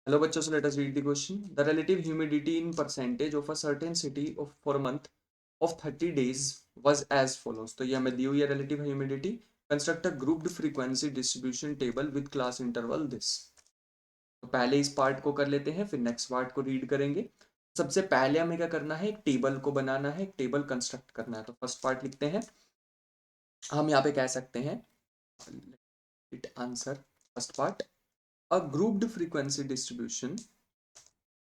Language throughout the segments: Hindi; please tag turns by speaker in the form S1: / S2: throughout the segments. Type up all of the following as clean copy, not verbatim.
S1: Hello, bachcho. So let us read the question. The relative humidity in percentage of a certain city for a month of 30 days was as follows. तो ये हमें दी हुई है relative humidity. Construct a grouped frequency distribution table with class interval this. तो पहले इस पार्ट को कर लेते हैं, फिर नेक्स्ट पार्ट को रीड करेंगे. सबसे पहले हमें क्या करना है, एक टेबल को बनाना है, एक टेबल कंस्ट्रक्ट करना है. तो फर्स्ट पार्ट लिखते हैं. हम यहाँ पे कह सकते हैं it answer. First part, a grouped frequency distribution,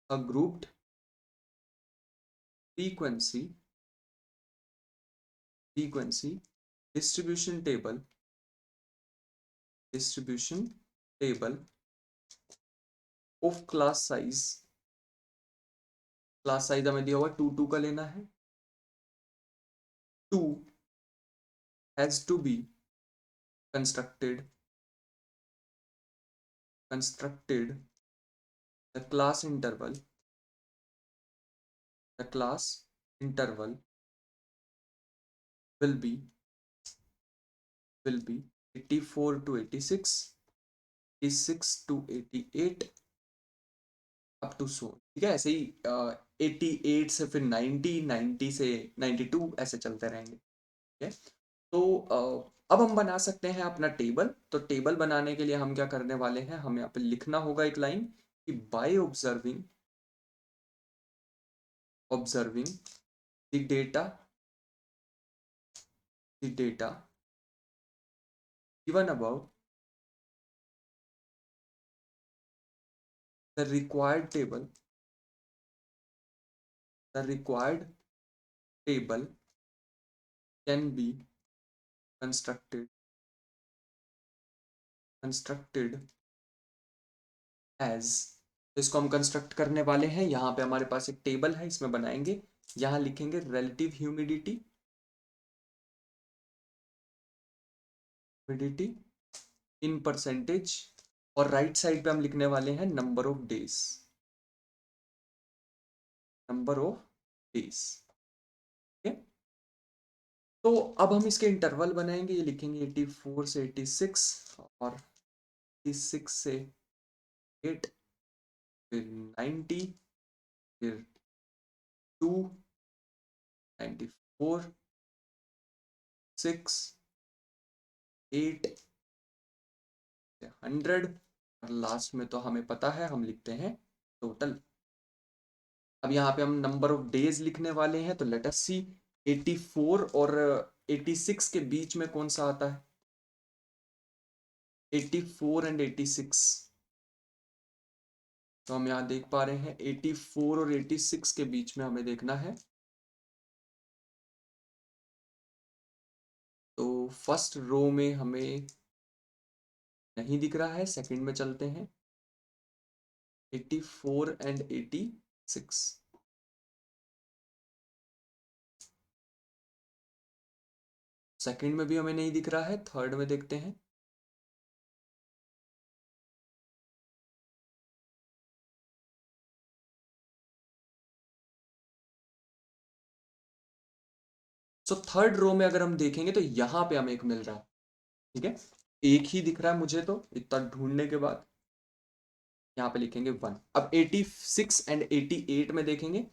S1: a grouped frequency distribution table of class size हमें दिया हुआ 2 का लेना है. 2 has to be constructed the class interval will be 84 to 86, 86 to 88 up to सो. ठीक है, ऐसे ही 88 से फिर 90, 90 से 92 ऐसे चलते रहेंगे. ठीक है. तो अब हम बना सकते हैं अपना टेबल. तो टेबल बनाने के लिए हम क्या करने वाले हैं, हमें यहाँ पे लिखना होगा एक लाइन कि by observing the data given about the required table can be constructed as. तो इसको हम कंस्ट्रक्ट करने वाले हैं. यहाँ पे हमारे पास एक टेबल है, इसमें बनाएंगे. यहाँ लिखेंगे रिलेटिव ह्यूमिडिटी इन परसेंटेज, और राइट साइड पे हम लिखने वाले हैं नंबर ऑफ डेज. ठीक है. तो अब हम इसके इंटरवल बनाएंगे. ये लिखेंगे 84 से 86 और 86 से 8, फिर 90, फिर 2, 94, 6, 8, 100, और लास्ट में तो हमें पता है, हम लिखते हैं टोटल. अब यहाँ पे हम नंबर ऑफ डेज लिखने वाले हैं. तो लेट अस सी 84 और 86 के बीच में कौन सा आता है. 84 एंड 86. तो हम यहाँ देख पा रहे हैं 84 और 86 के बीच में हमें देखना है. तो फर्स्ट रो में हमें नहीं दिख रहा है, सेकंड में चलते हैं. 84 एंड 86. सेकंड में भी हमें नहीं दिख रहा है, थर्ड में देखते हैं. सो थर्ड रो में अगर हम देखेंगे तो यहाँ पे हमें एक मिल रहा है. ठीक है, एक ही दिख रहा है मुझे तो इतना ढूंढने के बाद. यहाँ पे लिखेंगे 1. अब 86 एंड 88 में देखेंगे.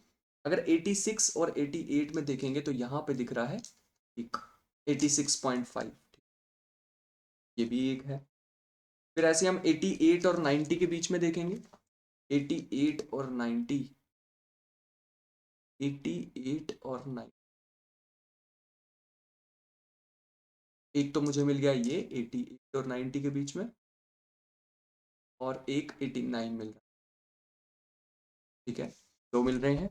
S1: अगर 86 और 88 में देखेंगे तो यहाँ पे दिख रहा है एक 86.5. ये भी एक है. फिर ऐसे हम 88 और 90 के बीच में देखेंगे. 88 और 90, 88 और 90. एक तो मुझे मिल गया ये 88 और 90 के बीच में, और एक 89 मिल रहा है. ठीक है, दो मिल रहे हैं.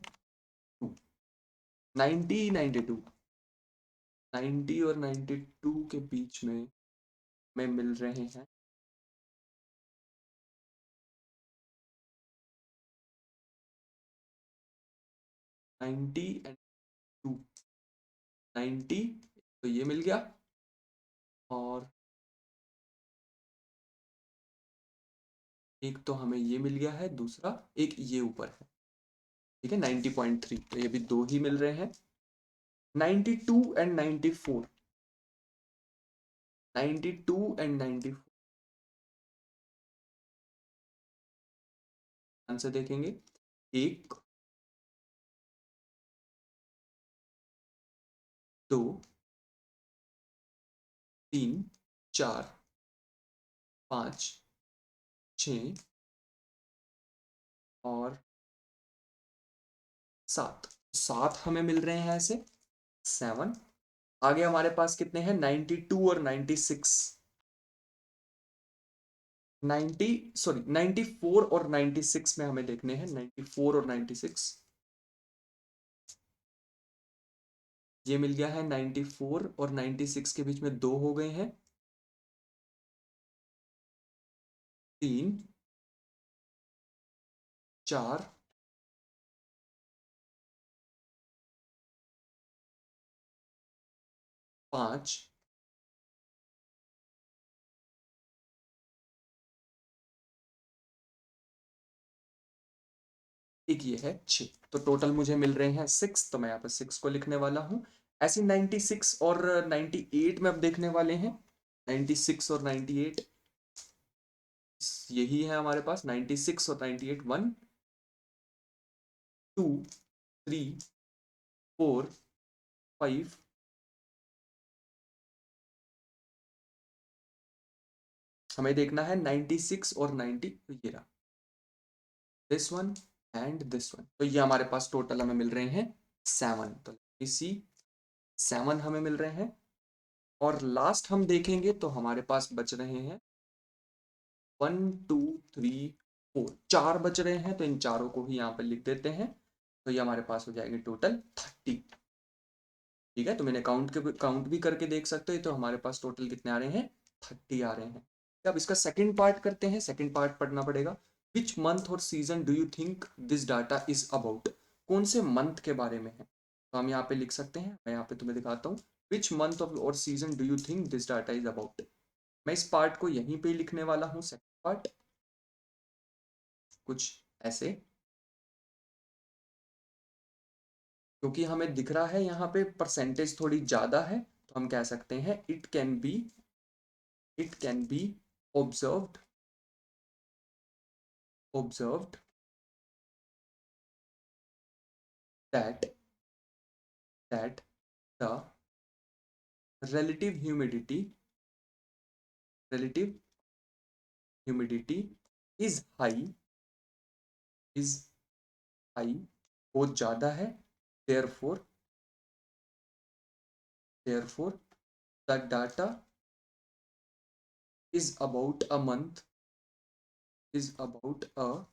S1: 90, 92, 90 और 92 के बीच में मिल रहे हैं 90 एंड 2. 90 तो ये मिल गया, और एक तो हमें ये मिल गया है, दूसरा एक ये ऊपर है. ठीक है, 90.3. तो ये भी दो ही मिल रहे हैं. 92 एंड 94, 92 एंड 94. आंसर देखेंगे 1 2 3 4 5 6 और 7 7 हमें मिल रहे हैं ऐसे 7 आगे हमारे पास कितने हैं 92 और 96 90 सॉरी 94 और 96 में हमें देखने हैं 94 और 96 ये मिल गया है 94 और 96 के बीच में 2 हो गए हैं 3 4 5 एक ये है 6 तो टोटल मुझे मिल रहे हैं 6 तो मैं यहाँ पर 6 को लिखने वाला हूँ ऐसे 96 और 98 में अब देखने वाले हैं 96 और 98 यही है हमारे पास 96 और 98 1 2 3 4 5 हमें देखना है 96 और 90 ये रहा this one and this one तो ये हमारे पास टोटल हमें मिल रहे हैं 7 तो इसी 7 हमें मिल रहे हैं और लास्ट हम देखेंगे तो हमारे पास बच रहे हैं 1 2 3 4 4 बच रहे हैं तो इन चारों को ही यहाँ पर लिख देते हैं तो ये हमारे पास हो जाएगी टोटल 30 ठीक है तो मैंने काउंट भी करके देख सकते हो तो हमारे पास टोटल कितने आ रहे हैं 30 आ रहे हैं अब इसका सेकंड पार्ट करते हैं सेकंड पार्ट पढ़ना पड़ेगा विच मंथ और season do you think this data is about कौन से मंथ के बारे में है तो हम यहाँ पे लिख सकते हैं मैं यहाँ पे तुम्हें दिखाता हूँ विच मंथ ऑफ और season do you think this data is about मैं इस पार्ट को यहीं पे लिखने वाला हूँ सेकंड पार्ट कुछ ऐसे क्योंकि हमें दिख रहा है यहाँ पे परसेंटेज थोड़ी ज़्यादा है तो हम कह सकते हैं it can be observed observed that the relative humidity is high बहुत ज़्यादा है therefore the data is about a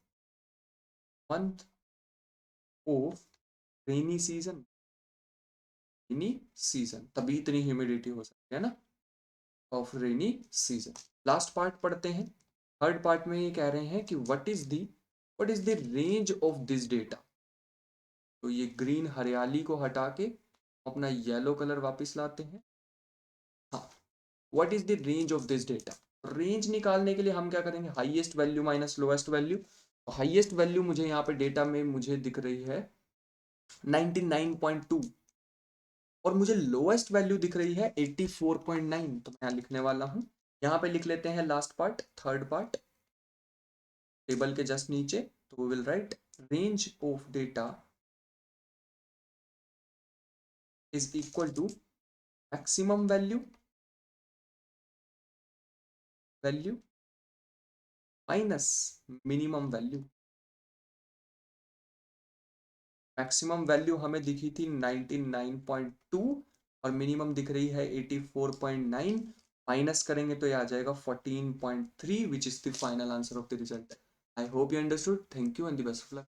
S1: month of rainy season तभी इतनी ह्यूमिडिटी हो सकती है ना of rainy season last part पढ़ते हैं थर्ड पार्ट में ये कह रहे हैं कि what is the range of this data तो ये ग्रीन हरियाली को हटा के अपना येलो कलर वापस लाते हैं हाँ what is the range of this data range निकालने के लिए हम क्या करेंगे highest value minus lowest value तो हाईएस्ट वैल्यू मुझे यहाँ पे डेटा में मुझे दिख रही है 99.2 और मुझे लोएस्ट वैल्यू दिख रही है 84.9 तो मैं यहाँ लिखने वाला हूँ यहाँ पे लिख लेते हैं last part third part table के जस्ट नीचे तो we will write range of data is equal to maximum value minus minimum value maximum value हमें दिखी थी 99.2 और मिनिमम दिख रही है 84.9 माइनस करेंगे तो ये आ जाएगा 14.3 which is the final answer of the result I hope you understood thank you and the best of luck